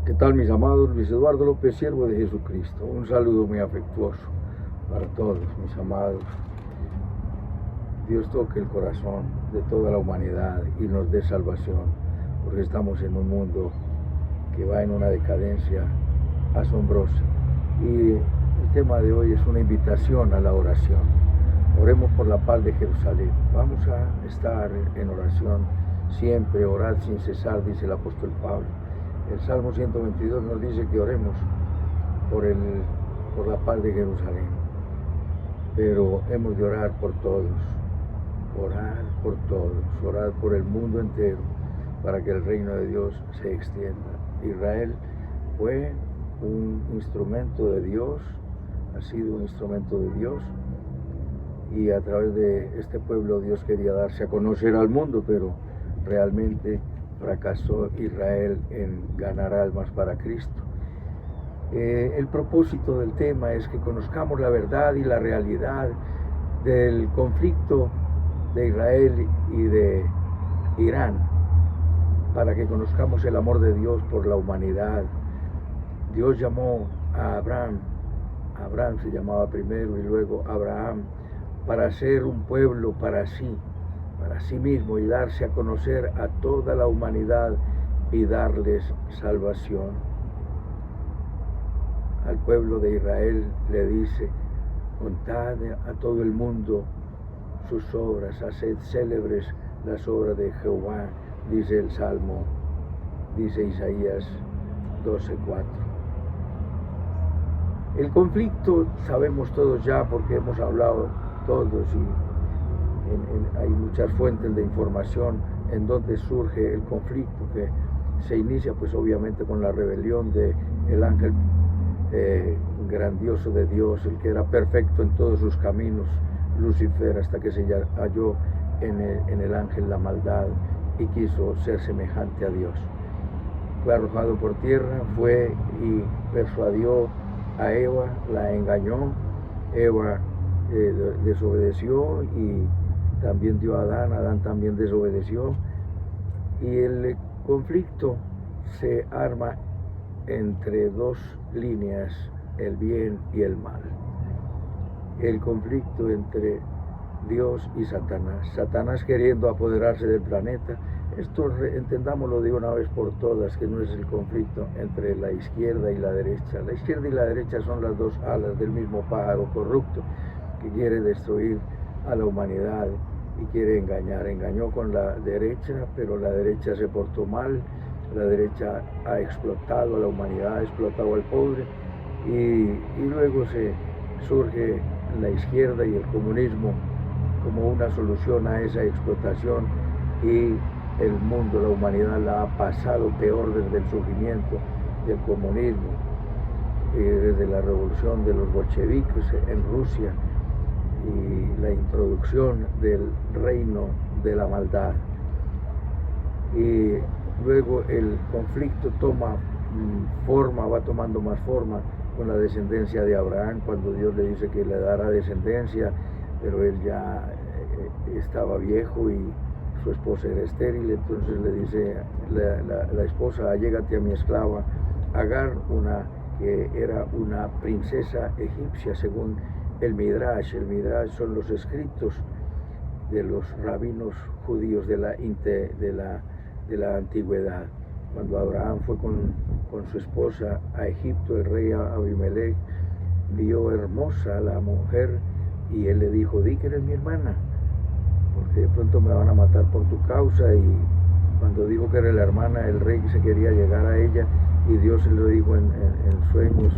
¿Qué tal, mis amados? Luis Eduardo López, siervo de Jesucristo. Un saludo muy afectuoso para todos, mis amados. Dios toque el corazón de toda la humanidad y nos dé salvación, porque estamos en un mundo que va en una decadencia asombrosa. Y el tema de hoy es una invitación a la oración. Oremos por la paz de Jerusalén. Vamos a estar en oración siempre, orad sin cesar, dice el apóstol Pablo. El Salmo 122 nos dice que oremos por la paz de Jerusalén. Pero hemos de orar por todos, orar por el mundo entero, para que el reino de Dios se extienda. Israel fue un instrumento de Dios, ha sido un instrumento de Dios, y a través de este pueblo Dios quería darse a conocer al mundo, pero realmente fracasó Israel en ganar almas para Cristo. El propósito del tema es que conozcamos la verdad y la realidad del conflicto de Israel y de Irán, para que conozcamos el amor de Dios por la humanidad. Dios llamó a Abraham se llamaba primero, y luego Abraham, para ser un pueblo para sí mismo, y darse a conocer a toda la humanidad y darles salvación. Al pueblo de Israel le dice: contad a todo el mundo sus obras, haced célebres las obras de Jehová, dice el Salmo, dice Isaías 12:4. El conflicto sabemos todos ya, porque hemos hablado todos, y hay muchas fuentes de información en donde surge el conflicto, que se inicia pues obviamente con la rebelión del ángel grandioso de Dios, el que era perfecto en todos sus caminos, Lucifer, hasta que se halló en el ángel la maldad y quiso ser semejante a Dios. Fue arrojado por tierra, fue y persuadió a Eva, la engañó. Eva desobedeció, y también dio a Adán también desobedeció, y el conflicto se arma entre dos líneas, el bien y el mal. El conflicto entre Dios y Satanás queriendo apoderarse del planeta. Esto entendámoslo de una vez por todas, que no es el conflicto entre la izquierda y la derecha. La izquierda y la derecha son las dos alas del mismo pájaro corrupto, que quiere destruir a la humanidad y quiere engañar. Engañó con la derecha, pero la derecha se portó mal. La derecha ha explotado a la humanidad, ha explotado al pobre, y luego surge la izquierda y el comunismo como una solución a esa explotación, y el mundo, la humanidad la ha pasado peor desde el surgimiento del comunismo, desde la revolución de los bolcheviques en Rusia y la introducción del reino de la maldad. Y luego el conflicto toma forma, va tomando más forma con la descendencia de Abraham, cuando Dios le dice que le dará descendencia, pero él ya estaba viejo y su esposa era estéril. Entonces le dice la esposa: allégate a mi esclava Agar, que era una princesa egipcia, según el Midrash. El Midrash son los escritos de los rabinos judíos de la antigüedad. Cuando Abraham fue con su esposa a Egipto, el rey Abimelech vio hermosa a la mujer, y él le dijo: di que eres mi hermana, porque de pronto me van a matar por tu causa. Y cuando dijo que era la hermana, el rey se quería llegar a ella, y Dios se lo dijo en sueños: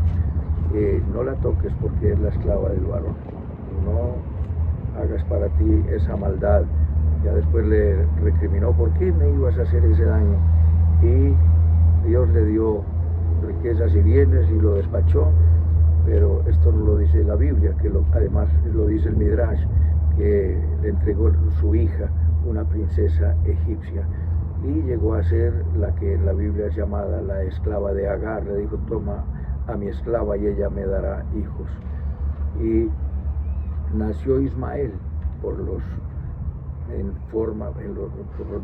no la toques, porque es la esclava del varón, no hagas para ti esa maldad. Ya después le recriminó: ¿por qué me ibas a hacer ese daño? Y Dios le dio riquezas y bienes y lo despachó. Pero esto no lo dice la Biblia, que además lo dice el Midrash, que le entregó su hija, una princesa egipcia, y llegó a ser la que en la Biblia es llamada la esclava de Agar. Le dijo: toma a mi esclava y ella me dará hijos. Y nació Ismael por los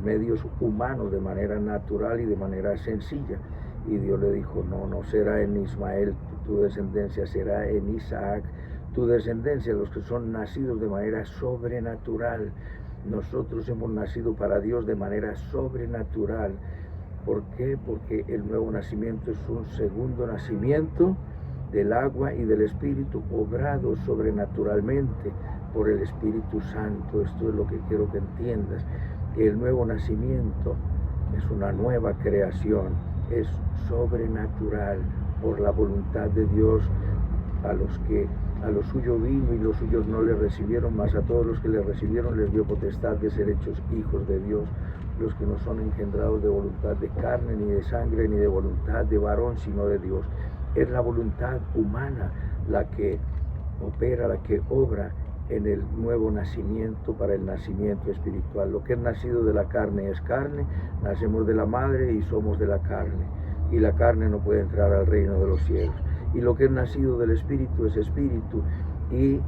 medios humanos, de manera natural y de manera sencilla. Y Dios le dijo, no, no será en Ismael tu descendencia, será en Isaac tu descendencia, los que son nacidos de manera sobrenatural. Nosotros hemos nacido para Dios de manera sobrenatural. ¿Por qué? Porque el nuevo nacimiento es un segundo nacimiento del agua y del Espíritu, obrado sobrenaturalmente por el Espíritu Santo. Esto es lo que quiero que entiendas, que el nuevo nacimiento es una nueva creación, es sobrenatural por la voluntad de Dios. A los suyos vino y los suyos no le recibieron, mas a todos los que le recibieron les dio potestad de ser hechos hijos de Dios, los que no son engendrados de voluntad de carne, ni de sangre, ni de voluntad de varón, sino de Dios. Es la voluntad humana la que opera, la que obra en el nuevo nacimiento para el nacimiento espiritual. Lo que es nacido de la carne es carne, nacemos de la madre y somos de la carne, y la carne no puede entrar al reino de los cielos. Y lo que es nacido del Espíritu es Espíritu, y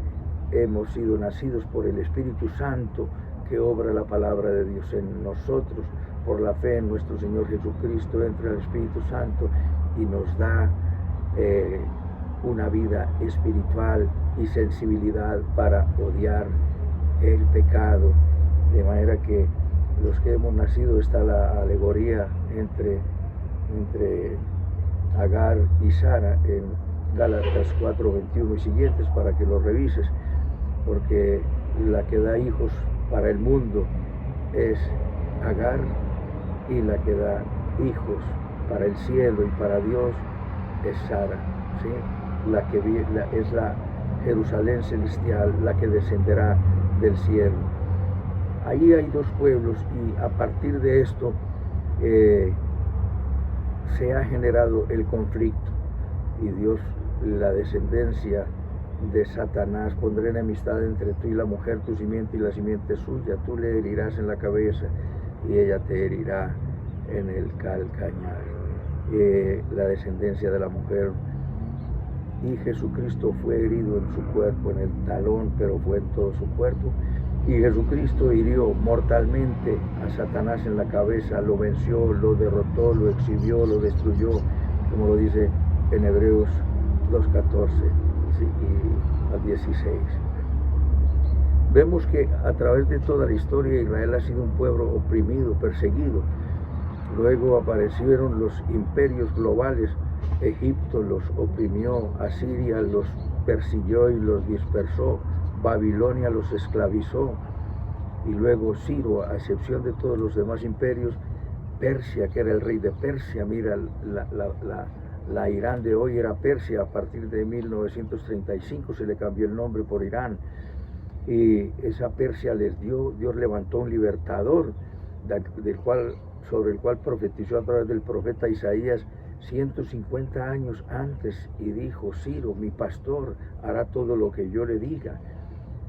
hemos sido nacidos por el Espíritu Santo, que obra la palabra de Dios en nosotros. Por la fe en nuestro Señor Jesucristo entra el Espíritu Santo y nos da una vida espiritual y sensibilidad para odiar el pecado. De manera que los que hemos nacido, está la alegoría entre Agar y Sara en Gálatas 4:21 y siguientes, para que lo revises, porque la que da hijos para el mundo es Agar, y la que da hijos para el cielo y para Dios es Sara, ¿sí? Es la Jerusalén celestial, la que descenderá del cielo. Allí hay dos pueblos, y a partir de esto se ha generado el conflicto, y Dios, la descendencia de Satanás, pondré enemistad entre tú y la mujer, tu simiente y la simiente suya, tú le herirás en la cabeza y ella te herirá en el calcañar. La descendencia de la mujer, y Jesucristo fue herido en su cuerpo, en el talón, pero fue en todo su cuerpo. Y Jesucristo hirió mortalmente a Satanás en la cabeza, lo venció, lo derrotó, lo exhibió, lo destruyó, como lo dice en Hebreos 2:14 y al 16. Vemos que a través de toda la historia Israel ha sido un pueblo oprimido, perseguido. Luego aparecieron los imperios globales. Egipto los oprimió, Asiria los persiguió y los dispersó, Babilonia los esclavizó, y luego Ciro, a excepción de todos los demás imperios, Persia, que era el rey de Persia, mira, la Irán de hoy era Persia. A partir de 1935 se le cambió el nombre por Irán, y esa Persia les dio, Dios levantó un libertador, sobre el cual profetizó a través del profeta Isaías 150 años antes, y dijo: Ciro, mi pastor, hará todo lo que yo le diga.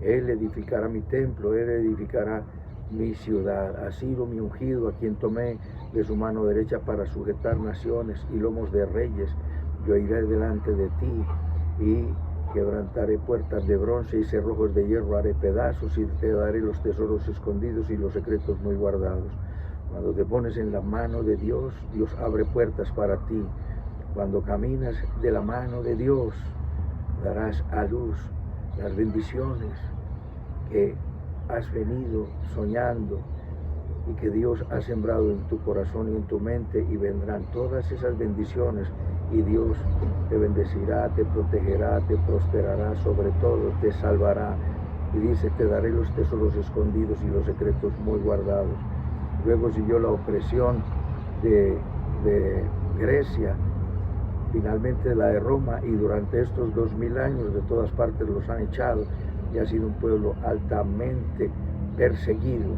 Él edificará mi templo, él edificará mi ciudad. A Ciro, mi ungido, a quien tomé de su mano derecha para sujetar naciones y lomos de reyes. Yo iré delante de ti y quebrantaré puertas de bronce y cerrojos de hierro haré pedazos, y te daré los tesoros escondidos y los secretos muy guardados. Cuando te pones en la mano de Dios, Dios abre puertas para ti. Cuando caminas de la mano de Dios, darás a luz las bendiciones que has venido soñando y que Dios ha sembrado en tu corazón y en tu mente, y vendrán todas esas bendiciones, y Dios te bendecirá, te protegerá, te prosperará, sobre todo te salvará. Y dice: te daré los tesoros escondidos y los secretos muy guardados. Luego siguió la opresión de Grecia, finalmente la de Roma, y durante estos 2000 años de todas partes los han echado, y ha sido un pueblo altamente perseguido.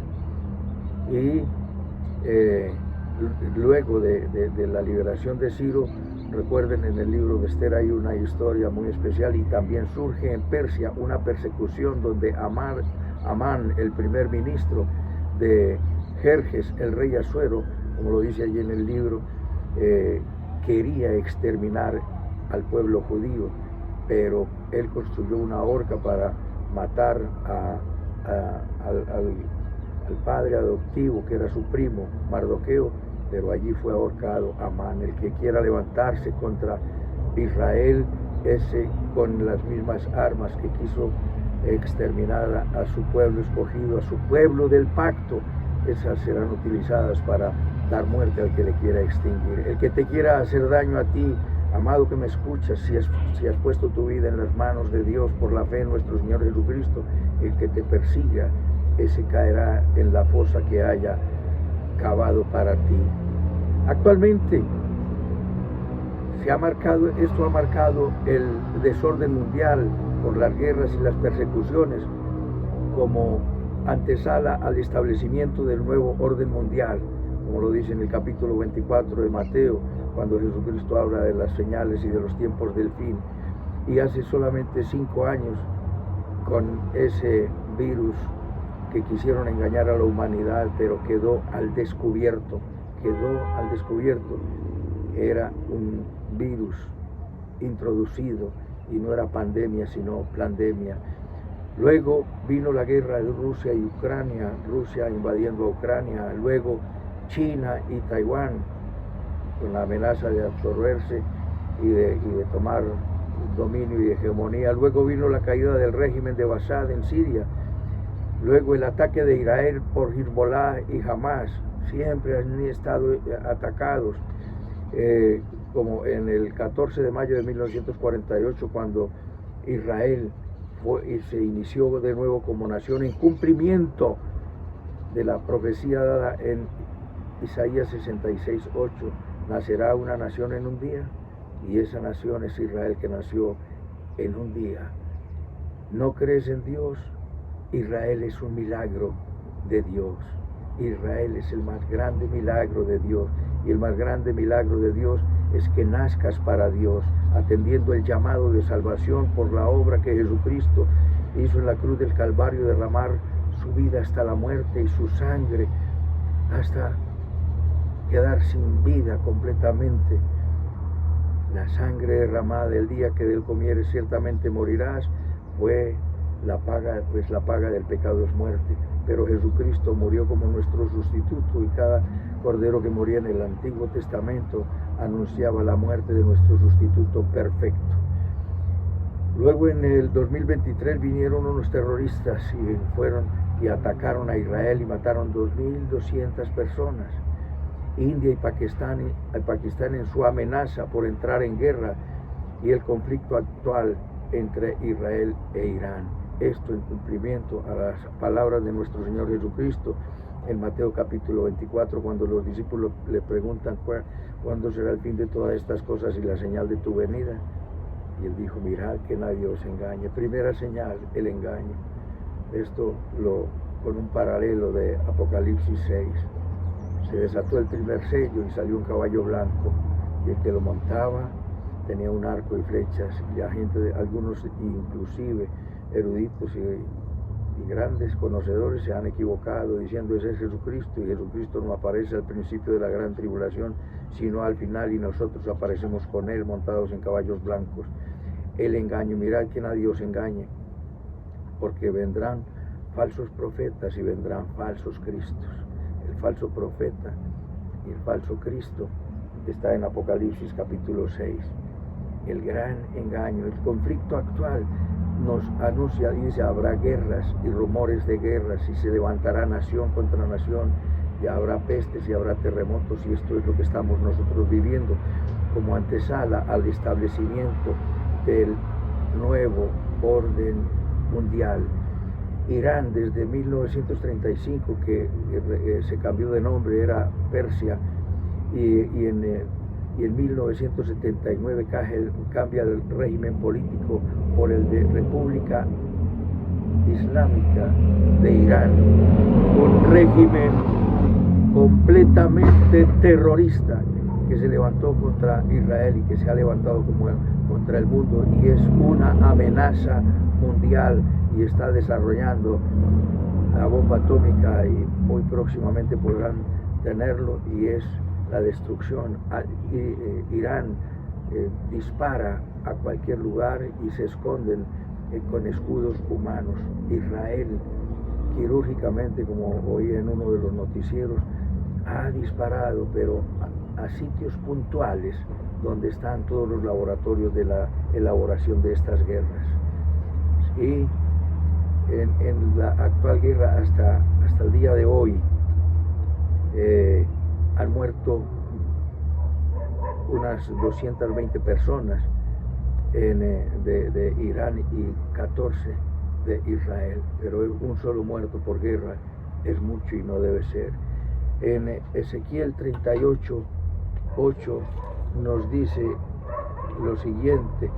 Y luego de la liberación de Ciro, recuerden, en el libro de Esther hay una historia muy especial, y también surge en Persia una persecución donde Amán, el primer ministro de Jerjes, el rey Asuero, como lo dice allí en el libro, quería exterminar al pueblo judío, pero él construyó una horca para matar al padre adoptivo, que era su primo, Mardoqueo, pero allí fue ahorcado Amán. El que quiera levantarse contra Israel, ese con las mismas armas que quiso exterminar a su pueblo escogido, a su pueblo del pacto, esas serán utilizadas para dar muerte al que le quiera extinguir. El que te quiera hacer daño a ti, amado que me escuchas, si has puesto tu vida en las manos de Dios por la fe en nuestro Señor Jesucristo, el que te persiga, ese caerá en la fosa que haya cavado para ti. Actualmente esto ha marcado el desorden mundial por las guerras y las persecuciones como antesala al establecimiento del nuevo orden mundial, como lo dice en el capítulo 24 de Mateo, cuando Jesucristo habla de las señales y de los tiempos del fin. Y hace solamente 5 años, con ese virus que quisieron engañar a la humanidad, pero quedó al descubierto, era un virus introducido y no era pandemia sino pandemia. Luego vino la guerra de Rusia y Ucrania, Rusia invadiendo a Ucrania, luego China y Taiwán con la amenaza de absorberse y de tomar dominio y hegemonía. Luego vino la caída del régimen de Bashar en Siria, luego el ataque de Israel por Hezbollah y Hamas. Siempre han estado atacados, como en el 14 de mayo de 1948, cuando Israel se inició de nuevo como nación en cumplimiento de la profecía dada en Isaías 66:8. Nacerá una nación en un día, y esa nación es Israel, que nació en un día. ¿No crees en Dios? Israel es un milagro de Dios. Israel es el más grande milagro de Dios, y el más grande milagro de Dios es que nazcas para Dios, atendiendo el llamado de salvación por la obra que Jesucristo hizo en la cruz del Calvario, derramar su vida hasta la muerte y su sangre hasta quedar sin vida completamente. La sangre derramada el día que de él comieres ciertamente morirás, fue la paga del pecado es muerte. Pero Jesucristo murió como nuestro sustituto, y cada cordero que moría en el Antiguo Testamento anunciaba la muerte de nuestro sustituto perfecto. Luego en el 2023 vinieron unos terroristas y atacaron a Israel y mataron 2.200 personas. India y Pakistán en su amenaza por entrar en guerra, y el conflicto actual entre Israel e Irán. Esto en cumplimiento a las palabras de nuestro Señor Jesucristo en Mateo capítulo 24, cuando los discípulos le preguntan cuándo será el fin de todas estas cosas y la señal de tu venida. Y él dijo: mirad que nadie os engañe. Primera señal, el engaño. Esto con un paralelo de Apocalipsis 6. Se desató el primer sello y salió un caballo blanco, y el que lo montaba tenía un arco y flechas, y la gente, algunos inclusive eruditos y grandes conocedores, se han equivocado diciendo: ese es Jesucristo, y Jesucristo no aparece al principio de la gran tribulación, sino al final, y nosotros aparecemos con él montados en caballos blancos. El engaño, mirad que nadie os engañe, porque vendrán falsos profetas y vendrán falsos cristos. El falso profeta y el falso Cristo está en Apocalipsis capítulo 6. El gran engaño, el conflicto actual nos anuncia, dice: habrá guerras y rumores de guerras, y se levantará nación contra nación, y habrá pestes y habrá terremotos, y esto es lo que estamos nosotros viviendo como antesala al establecimiento del nuevo orden mundial. Irán, desde 1935, que se cambió de nombre, era Persia, y en 1979 cambia el régimen político por el de República Islámica de Irán, un régimen completamente terrorista que se levantó contra Israel y que se ha levantado contra el mundo, y es una amenaza mundial, y está desarrollando la bomba atómica, y muy próximamente podrán tenerlo, y es la destrucción. Irán dispara a cualquier lugar y se esconden con escudos humanos. Israel, quirúrgicamente, como oí en uno de los noticieros, ha disparado, pero a sitios puntuales donde están todos los laboratorios de la elaboración de estas guerras. Y en la actual guerra hasta el día de hoy han muerto unas 220 personas de Irán y 14 de Israel, pero un solo muerto por guerra es mucho y no debe ser. En Ezequiel 38:8 nos dice lo siguiente,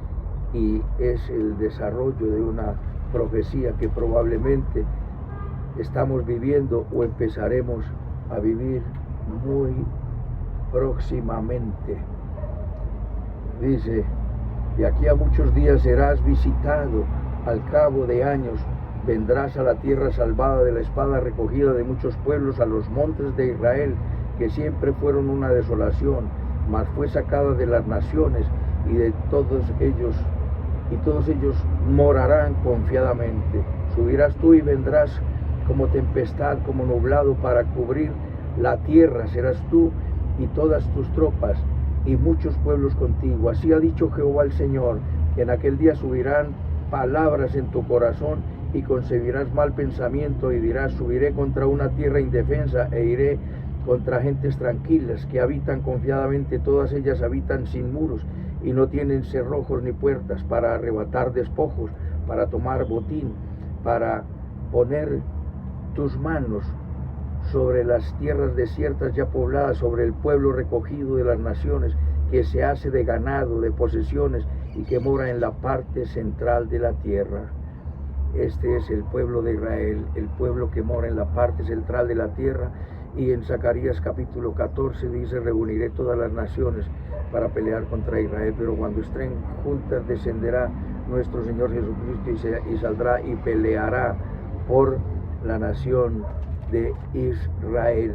y es el desarrollo de una profecía que probablemente estamos viviendo o empezaremos a vivir muy próximamente. Dice: de aquí a muchos días serás visitado, al cabo de años vendrás a la tierra salvada de la espada recogida de muchos pueblos, a los montes de Israel, que siempre fueron una desolación, mas fue sacada de las naciones, y todos ellos morarán confiadamente. Subirás tú y vendrás como tempestad, como nublado, para cubrir la tierra. Serás tú y todas tus tropas y muchos pueblos contigo. Así ha dicho Jehová el Señor: en aquel día subirán palabras en tu corazón y concebirás mal pensamiento y dirás: subiré contra una tierra indefensa e iré contra gentes tranquilas que habitan confiadamente. Todas ellas habitan sin muros y no tienen cerrojos ni puertas, para arrebatar despojos, para tomar botín, para poner tus manos sobre las tierras desiertas ya pobladas, sobre el pueblo recogido de las naciones, que se hace de ganado, de posesiones, y que mora en la parte central de la tierra. Este es el pueblo de Israel, el pueblo que mora en la parte central de la tierra. Y en Zacarías capítulo 14 dice: reuniré todas las naciones para pelear contra Israel, pero cuando estén juntas descenderá nuestro Señor Jesucristo y saldrá y peleará por la nación de Israel.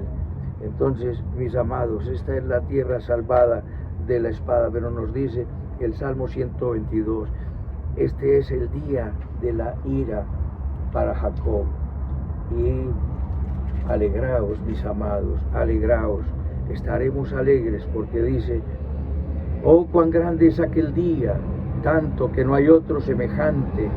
Entonces, mis amados, esta es la tierra salvada de la espada. Pero nos dice el Salmo 122: este es el día de la ira para Jacob. Y alegraos, mis amados, alegraos, estaremos alegres, porque dice: oh, cuán grande es aquel día, tanto que no hay otro semejante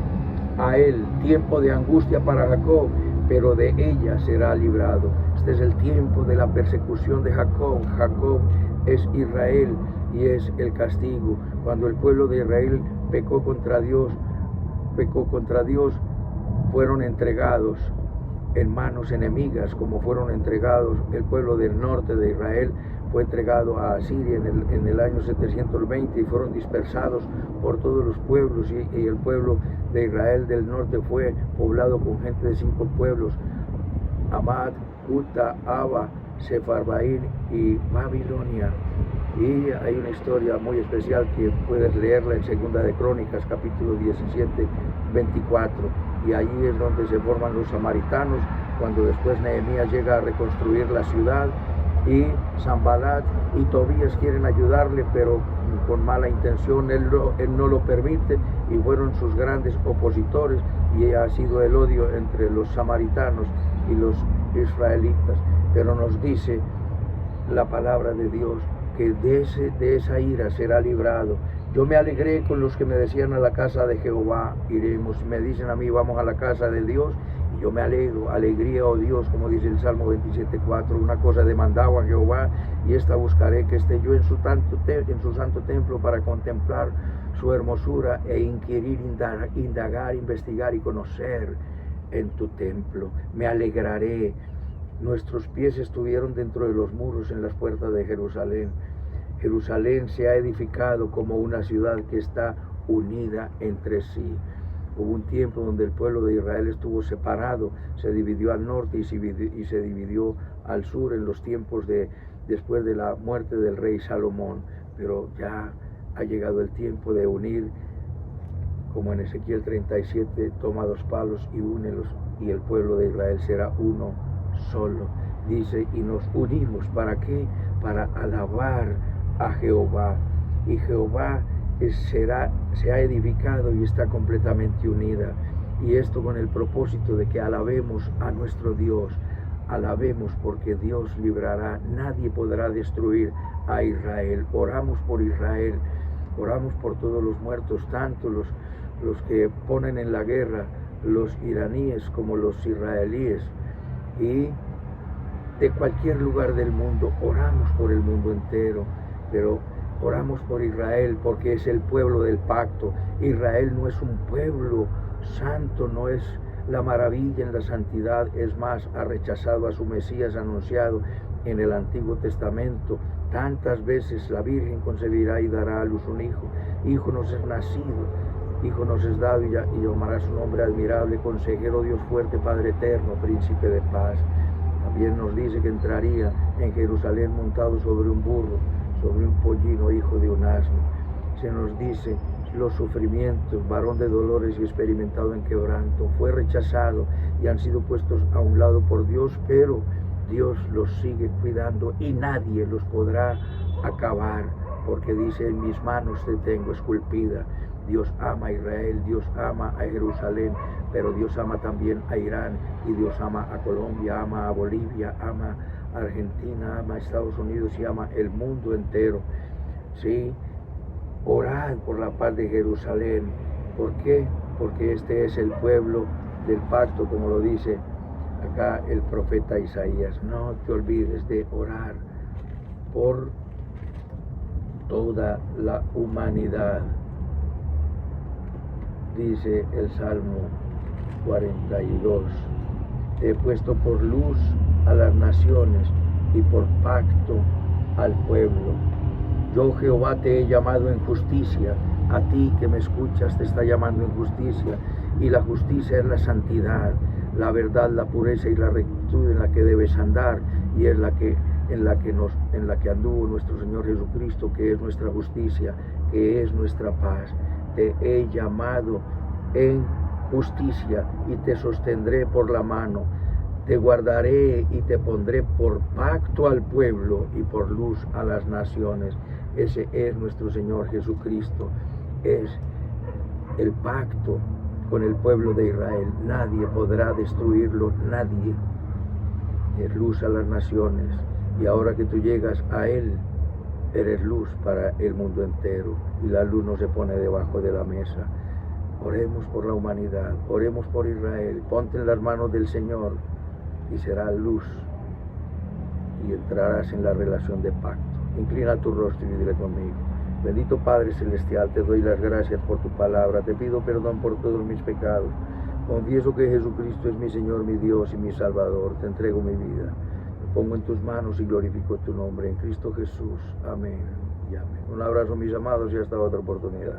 a él, tiempo de angustia para Jacob, pero de ella será librado. Este es el tiempo de la persecución de Jacob. Jacob es Israel y es el castigo. Cuando el pueblo de Israel pecó contra Dios, fueron entregados en manos enemigas, como fueron entregados el pueblo del norte de Israel. Fue entregado a Asiria en el año 720 y fueron dispersados por todos los pueblos, y el pueblo de Israel del norte fue poblado con gente de 5 pueblos: Amad, Cuta, Aba, Sefarvaim y Babilonia. Y hay una historia muy especial que puedes leerla en Segunda de Crónicas capítulo 17:24, y allí es donde se forman los samaritanos, cuando después Nehemías llega a reconstruir la ciudad, y Sanbalat y Tobías quieren ayudarle, pero con mala intención. Él no lo permite, y fueron sus grandes opositores, y ha sido el odio entre los samaritanos y los israelitas. Pero nos dice la palabra de Dios que de esa ira será librado. Yo me alegré con los que me decían: a la casa de Jehová iremos. Me dicen a mí: vamos a la casa de Dios. Y yo me alegro, alegría, oh Dios, como dice el Salmo 27:4, una cosa he demandado a Jehová, y esta buscaré, que esté yo en su santo templo, para contemplar su hermosura e inquirir, indagar, investigar y conocer en tu templo. Me alegraré. Nuestros pies estuvieron dentro de los muros, en las puertas de Jerusalén. Jerusalén se ha edificado como una ciudad que está unida entre sí. Hubo un tiempo donde el pueblo de Israel estuvo separado, se dividió al norte y se dividió al sur, en los tiempos después de la muerte del rey Salomón. Pero ya ha llegado el tiempo de unir, como en Ezequiel 37, toma 2 palos y únelos, y el pueblo de Israel será uno solo. Dice: y nos unimos, ¿para qué? Para alabar a Jehová. Y Jehová se ha edificado y está completamente unida. Y esto con el propósito de que alabemos a nuestro Dios, Alabemos porque Dios librará, nadie podrá destruir a Israel. Oramos por Israel, oramos por todos los muertos, tanto los que ponen en la guerra, los iraníes como los israelíes, y de cualquier lugar del mundo. Oramos por el mundo entero, pero oramos por Israel porque es el pueblo del pacto. Israel no es un pueblo santo, no es la maravilla en la santidad, es más, ha rechazado a su Mesías anunciado en el Antiguo Testamento. Tantas veces la Virgen concebirá y dará a luz un hijo. Hijo nos es nacido, hijo nos es dado, y llamará su nombre admirable, consejero, Dios fuerte, Padre eterno, príncipe de paz. También nos dice que entraría en Jerusalén montado sobre un burro, sobre un pollino, hijo de un asno. Se nos dice los sufrimientos, varón de dolores y experimentado en quebranto, fue rechazado y han sido puestos a un lado por Dios, pero Dios los sigue cuidando y nadie los podrá acabar, porque dice, en mis manos te tengo esculpida. Dios ama a Israel, Dios ama a Jerusalén, pero Dios ama también a Irán, y Dios ama a Colombia, ama a Bolivia, ama a Argentina, ama a Estados Unidos y ama el mundo entero. Sí, orad por la paz de Jerusalén. ¿Por qué? Porque este es el pueblo del pacto, como lo dice acá el profeta Isaías. No te olvides de orar por toda la humanidad. Dice el Salmo 42, te he puesto por luz a las naciones y por pacto al pueblo. Yo, Jehová, te he llamado en justicia. A ti que me escuchas te está llamando en justicia, y la justicia es la santidad, la verdad, la pureza y la rectitud en la que debes andar, y es en la que anduvo nuestro Señor Jesucristo, que es nuestra justicia, que es nuestra paz. Te he llamado en justicia y te sostendré por la mano. Te guardaré y te pondré por pacto al pueblo y por luz a las naciones. Ese es nuestro Señor Jesucristo. Es el pacto con el pueblo de Israel. Nadie podrá destruirlo, nadie. Es luz a las naciones. Y ahora que tú llegas a Él, eres luz para el mundo entero. Y la luz no se pone debajo de la mesa. Oremos por la humanidad, oremos por Israel. Ponte en las manos del Señor y será luz, y entrarás en la relación de pacto. Inclina tu rostro y dile conmigo. Bendito Padre Celestial, te doy las gracias por tu palabra, te pido perdón por todos mis pecados. Confieso que Jesucristo es mi Señor, mi Dios y mi Salvador. Te entrego mi vida, me pongo en tus manos y glorifico tu nombre, en Cristo Jesús. Amén y amén. Un abrazo, mis amados, y hasta otra oportunidad.